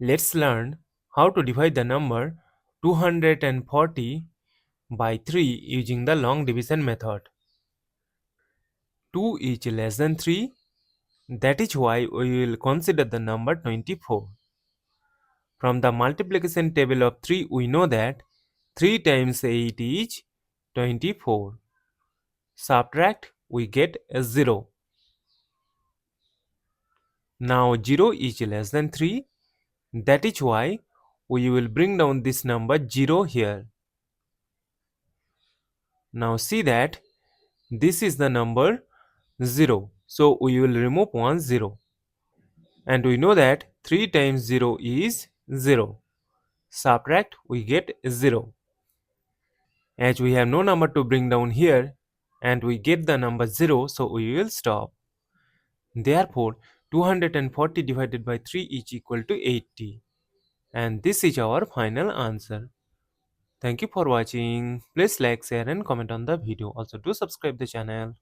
Let's learn how to divide the number 240 by 3 using the long division method. 2 is less than 3. That is why we will consider the number 24. From the multiplication table of 3, we know that 3 times 8 is 24. Subtract, we get a 0. Now 0 is less than 3. That is why we will bring down this number 0 here. Now see that this is the number 0. So we will remove one 0. And we know that 3 times 0 is 0. Subtract, we get 0. As we have no number to bring down here and we get the number 0, so we will stop. Therefore, 240 divided by 3 is equal to 80. And this is our final answer. Thank you for watching. Please like, share and comment on the video. Also do subscribe the channel.